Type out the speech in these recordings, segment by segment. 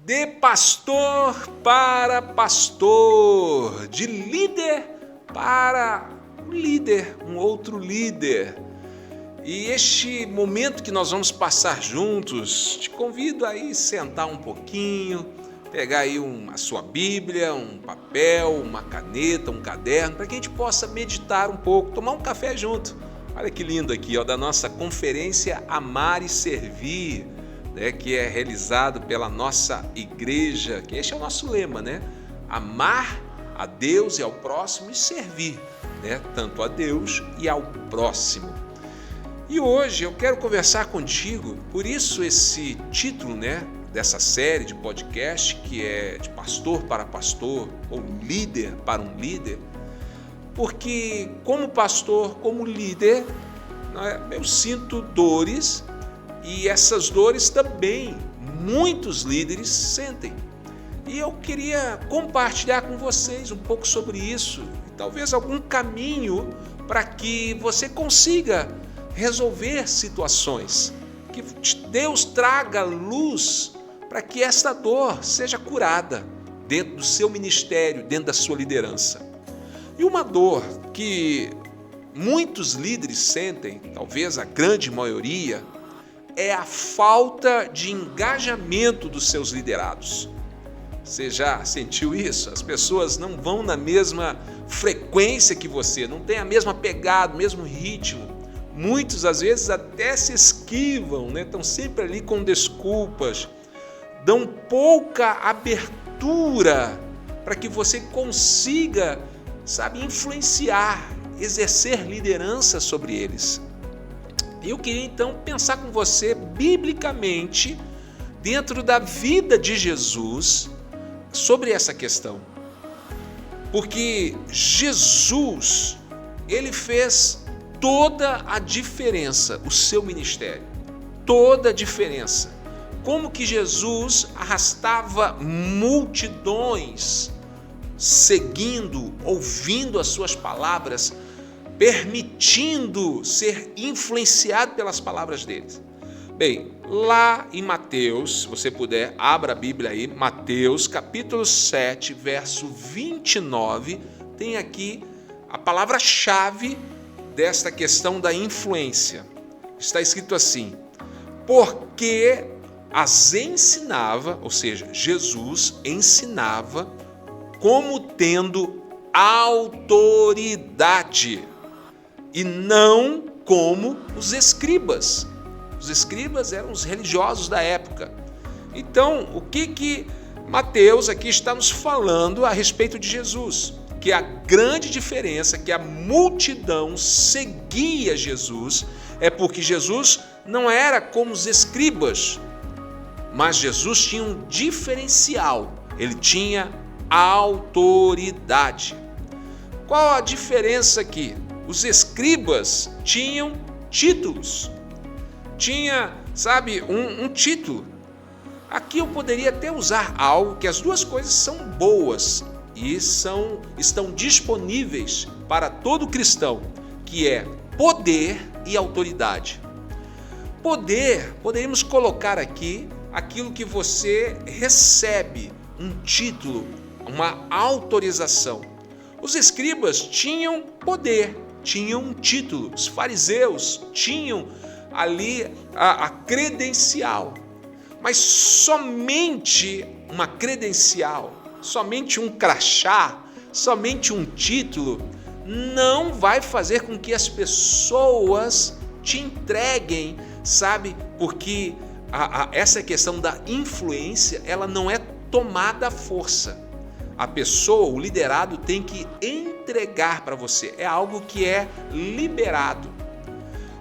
De pastor para pastor, de líder para um líder, um outro líder. E este momento que nós vamos passar juntos, te convido aí a sentar um pouquinho, pegar aí a sua Bíblia, um papel, uma caneta, um caderno, para que a gente possa meditar um pouco, tomar um café junto. Olha que lindo aqui, da nossa conferência Amar e Servir, que é realizado pela nossa igreja, que este é o nosso lema, Amar a Deus e ao próximo e servir, tanto a Deus e ao próximo. E hoje eu quero conversar contigo, por isso esse título, dessa série de podcast, que é de pastor para pastor, ou líder para um líder, porque como pastor, como líder, eu sinto dores, e essas dores também muitos líderes sentem. E eu queria compartilhar com vocês um pouco sobre isso, e talvez algum caminho para que você consiga resolver situações, que Deus traga luz para que essa dor seja curada dentro do seu ministério, dentro da sua liderança. E uma dor que muitos líderes sentem, talvez a grande maioria, é a falta de engajamento dos seus liderados. Você já sentiu isso? As pessoas não vão na mesma frequência que você, não tem a mesma pegada, o mesmo ritmo. Muitos, às vezes, até se esquivam, estão sempre ali com desculpas, dão pouca abertura para que você consiga, influenciar, exercer liderança sobre eles. Eu queria então pensar com você biblicamente, dentro da vida de Jesus, sobre essa questão. Porque Jesus, ele fez toda a diferença, o seu ministério, toda a diferença. Como que Jesus arrastava multidões, seguindo, ouvindo as suas palavras, permitindo ser influenciado pelas palavras deles. Bem, lá em Mateus, se você puder, abra a Bíblia aí, Mateus capítulo 7, verso 29, tem aqui a palavra-chave desta questão da influência. Está escrito assim: porque as ensinava, ou seja, Jesus ensinava como tendo autoridade, e não como os escribas. Os escribas eram os religiosos da época. Então, o que Mateus aqui está nos falando a respeito de Jesus? Que a grande diferença, que a multidão seguia Jesus, é porque Jesus não era como os escribas, mas Jesus tinha um diferencial, ele tinha autoridade. Qual a diferença aqui? Os escribas tinham títulos, tinha, um título. Aqui eu poderia até usar algo que as duas coisas são boas e estão disponíveis para todo cristão, que é poder e autoridade. Poder, poderíamos colocar aqui aquilo que você recebe, um título, uma autorização. Os escribas tinham poder, tinham um título. Os fariseus tinham ali a credencial. Mas somente uma credencial, somente um crachá, somente um título, não vai fazer com que as pessoas te entreguem, porque essa questão da influência, ela não é tomada à força. A pessoa, o liderado, tem que entregar para você. É algo que é liberado.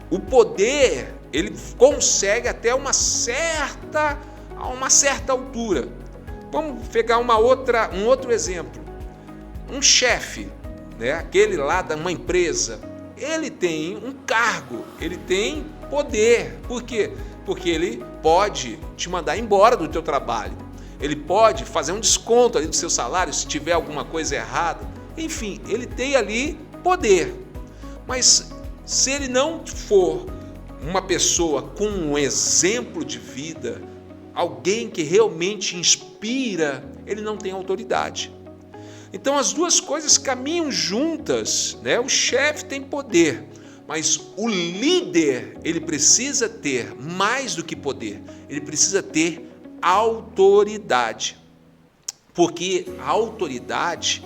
O poder, ele consegue até uma certa altura. Vamos pegar um outro exemplo. Um chefe, aquele lá de uma empresa, ele tem um cargo, ele tem poder. Por quê? Porque ele pode te mandar embora do teu trabalho. Ele pode fazer um desconto ali do seu salário se tiver alguma coisa errada. Enfim, ele tem ali poder. Mas se ele não for uma pessoa com um exemplo de vida, alguém que realmente inspire inspira, ele não tem autoridade. Então as duas coisas caminham juntas, né? O chefe tem poder, mas o líder, ele precisa ter mais do que poder, ele precisa ter autoridade. Porque a autoridade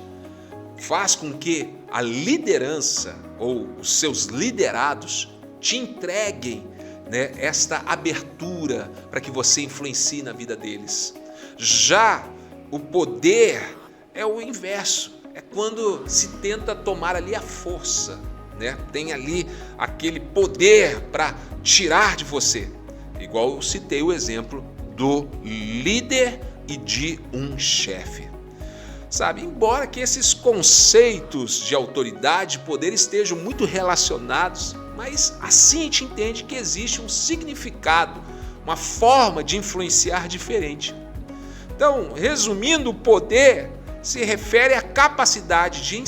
faz com que a liderança ou os seus liderados te entreguem, né, esta abertura para que você influencie na vida deles. Já o poder é o inverso, é quando se tenta tomar ali a força, né? Tem ali aquele poder para tirar de você. Igual eu citei o exemplo do líder e de um chefe. Sabe, embora que esses conceitos de autoridade e poder estejam muito relacionados, mas assim a gente entende que existe um significado, uma forma de influenciar diferente. Então, resumindo, o poder se refere à capacidade de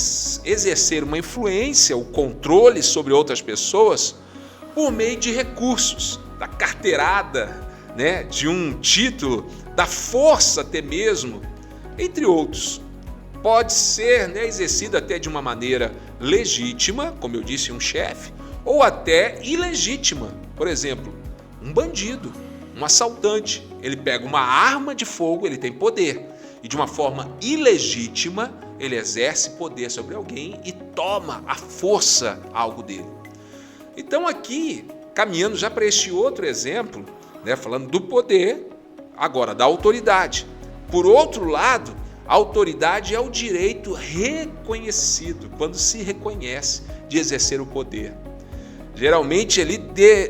exercer uma influência, o controle sobre outras pessoas por meio de recursos, da carteirada, né, de um título, da força até mesmo, entre outros. Pode ser, né, exercido até de uma maneira legítima, como eu disse, um chefe, ou até ilegítima. Por exemplo, um bandido, um assaltante, ele pega uma arma de fogo, ele tem poder, e de uma forma ilegítima, ele exerce poder sobre alguém e toma à força algo dele. Então aqui, caminhando já para este outro exemplo, né, falando do poder, agora da autoridade. Por outro lado, a autoridade é o direito reconhecido, quando se reconhece de exercer o poder. Geralmente ele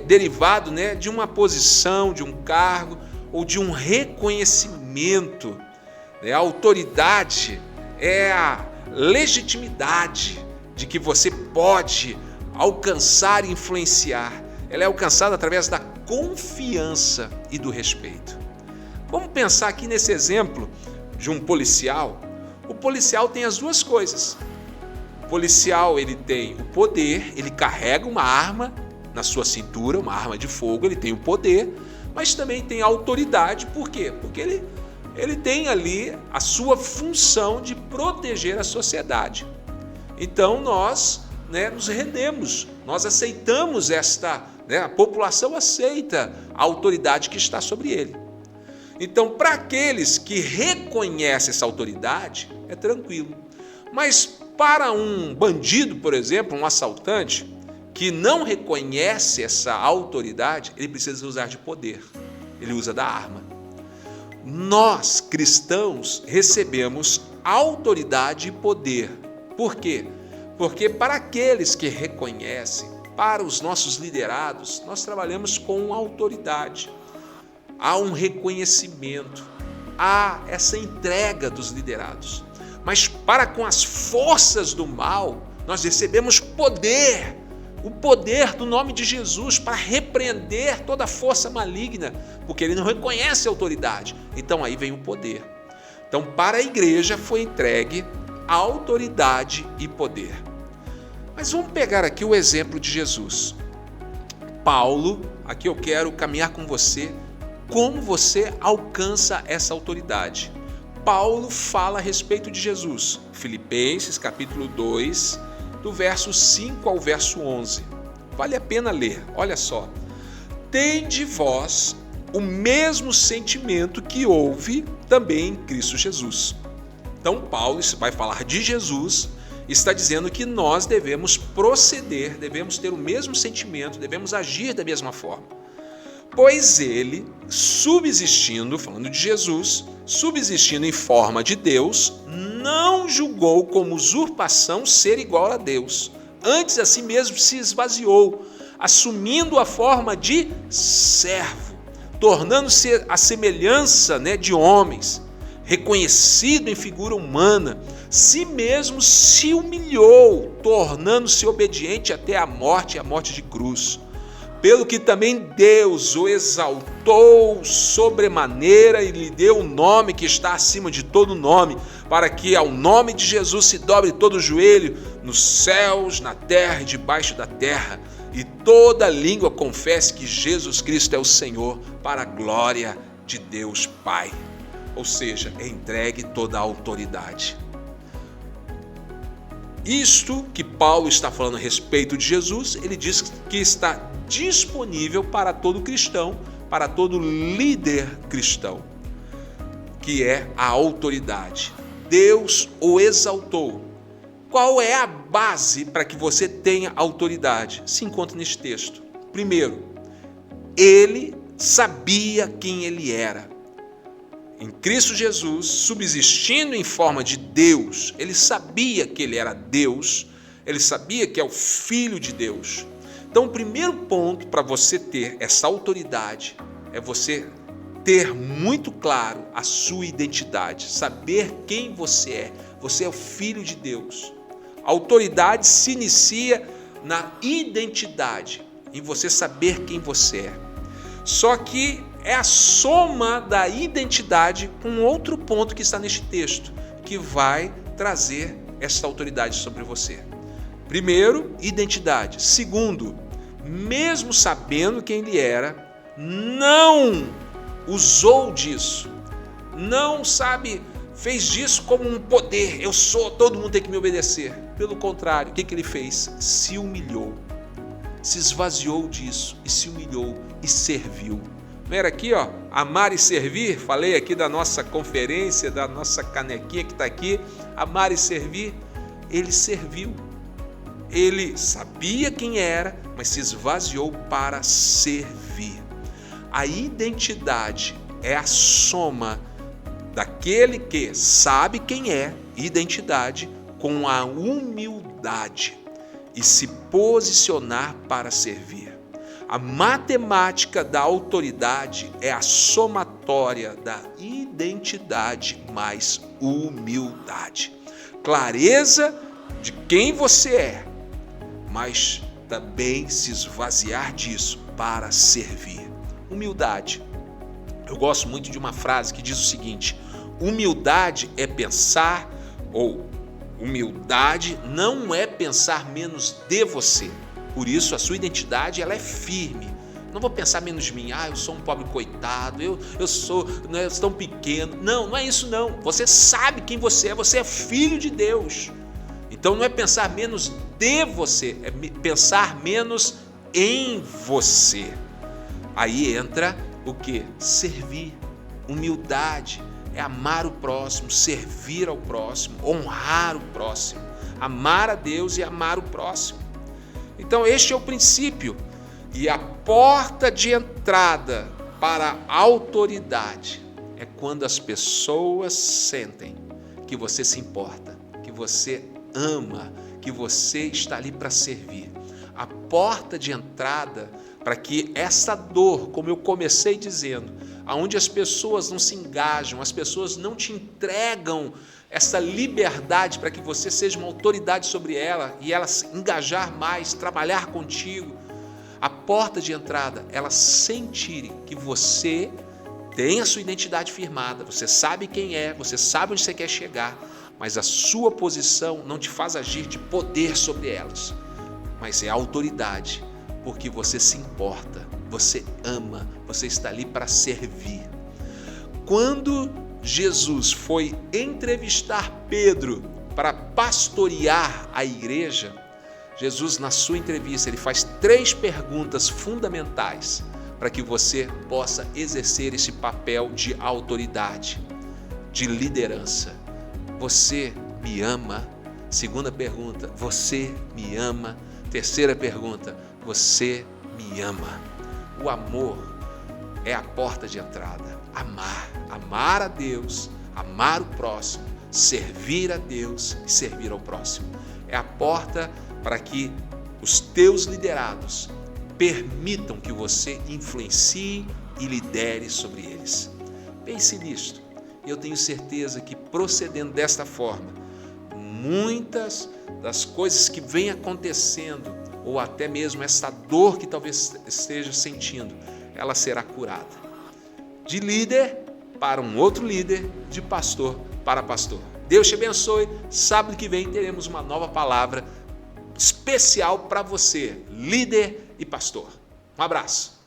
derivado, né, de uma posição, de um cargo ou de um reconhecimento. A autoridade é a legitimidade de que você pode alcançar e influenciar. Ela é alcançada através da confiança e do respeito. Vamos pensar aqui nesse exemplo de um policial. O policial tem as duas coisas. O policial, ele tem o poder, ele carrega uma arma na sua cintura, uma arma de fogo, ele tem o poder, mas também tem a autoridade. Por quê? Porque ele tem ali a sua função de proteger a sociedade. Então nós, né, nos rendemos, nós aceitamos esta, né, a população aceita a autoridade que está sobre ele. Então, para aqueles que reconhecem essa autoridade, é tranquilo. Mas para um bandido, por exemplo, um assaltante, que não reconhece essa autoridade, ele precisa usar de poder, ele usa da arma. Nós, cristãos, recebemos autoridade e poder. Por quê? Porque para aqueles que reconhecem, para os nossos liderados, nós trabalhamos com autoridade. Há um reconhecimento, há essa entrega dos liderados. Mas para com as forças do mal, nós recebemos poder, o poder do nome de Jesus para repreender toda força maligna, porque ele não reconhece a autoridade. Então aí vem o poder. Então para a igreja foi entregue a autoridade e poder. Mas vamos pegar aqui o exemplo de Jesus. Paulo, aqui eu quero caminhar com você como você alcança essa autoridade. Paulo fala a respeito de Jesus. Filipenses, capítulo 2, do verso 5 ao verso 11. Vale a pena ler, olha só. Tende vós o mesmo sentimento que houve também em Cristo Jesus. Então Paulo vai falar de Jesus, está dizendo que nós devemos proceder, devemos ter o mesmo sentimento, devemos agir da mesma forma. Pois ele, subsistindo, falando de Jesus, subsistindo em forma de Deus, não julgou como usurpação ser igual a Deus. Antes a si mesmo se esvaziou, assumindo a forma de servo, tornando-se a semelhança, né, de homens, reconhecido em figura humana, si mesmo se humilhou, tornando-se obediente até a morte de cruz. Pelo que também Deus o exaltou sobremaneira e lhe deu o nome que está acima de todo nome, para que ao nome de Jesus se dobre todo o joelho, nos céus, na terra e debaixo da terra, e toda língua confesse que Jesus Cristo é o Senhor, para a glória de Deus Pai. ou seja, é entregue toda a autoridade. Isto que Paulo está falando a respeito de Jesus, ele diz que está disponível para todo cristão, para todo líder cristão, que é a autoridade. Deus o exaltou. Qual é a base para que você tenha autoridade? Se encontra neste texto. Primeiro, ele sabia quem ele era. Em Cristo Jesus, subsistindo em forma de Deus, ele sabia que ele era Deus, ele sabia que é o Filho de Deus. Então, o primeiro ponto para você ter essa autoridade é você ter muito claro a sua identidade, saber quem você é. Você é o Filho de Deus. A autoridade se inicia na identidade, em você saber quem você é. Só que é a soma da identidade com outro ponto que está neste texto, que vai trazer essa autoridade sobre você. Primeiro, identidade. Segundo, mesmo sabendo quem ele era, não usou disso. Não, fez disso como um poder. Eu sou, todo mundo tem que me obedecer. Pelo contrário, o que ele fez? Se humilhou. Se esvaziou disso e se humilhou e serviu. Não era aqui, ó, amar e servir? Falei aqui da nossa conferência, da nossa canequinha que está aqui. Amar e servir. Ele serviu. Ele sabia quem era, mas se esvaziou para servir. A identidade é a soma daquele que sabe quem é, identidade, com a humildade e se posicionar para servir. A matemática da autoridade é a somatória da identidade mais humildade. Clareza de quem você é, mas também se esvaziar disso para servir. Humildade. Eu gosto muito de uma frase que diz o seguinte: humildade é pensar, ou humildade não é pensar menos de você. Por isso a sua identidade ela é firme. Não vou pensar menos de mim. Eu sou um pobre coitado, eu sou tão pequeno. Não é isso não. Você sabe quem você é filho de Deus. Então não é pensar menos de você, é pensar menos em você. Aí entra o que? Servir. Humildade é amar o próximo, servir ao próximo, honrar o próximo, amar a Deus e amar o próximo. Então este é o princípio e a porta de entrada para a autoridade é quando as pessoas sentem que você se importa, que você ama, que você está ali para servir. A porta de entrada para que essa dor, como eu comecei dizendo, aonde as pessoas não se engajam, as pessoas não te entregam essa liberdade para que você seja uma autoridade sobre ela e elas engajar mais, trabalhar contigo. A porta de entrada, elas sentirem que você tem a sua identidade firmada, você sabe quem é, você sabe onde você quer chegar, mas a sua posição não te faz agir de poder sobre elas, mas é autoridade, porque você se importa, você ama, você está ali para servir. Quando Jesus foi entrevistar Pedro para pastorear a igreja, Jesus, na sua entrevista, ele faz 3 perguntas fundamentais para que você possa exercer esse papel de autoridade, de liderança. Você me ama? Segunda pergunta, você me ama? Terceira pergunta, você me ama? O amor é a porta de entrada. Amar a Deus, amar o próximo, servir a Deus e servir ao próximo. É a porta para que os teus liderados permitam que você influencie e lidere sobre eles. Pense nisto. Eu tenho certeza que procedendo desta forma, muitas das coisas que vêm acontecendo, ou até mesmo essa dor que talvez esteja sentindo, ela será curada. De líder para um outro líder, de pastor para pastor. Deus te abençoe. Sábado que vem teremos uma nova palavra especial para você, líder e pastor. Um abraço.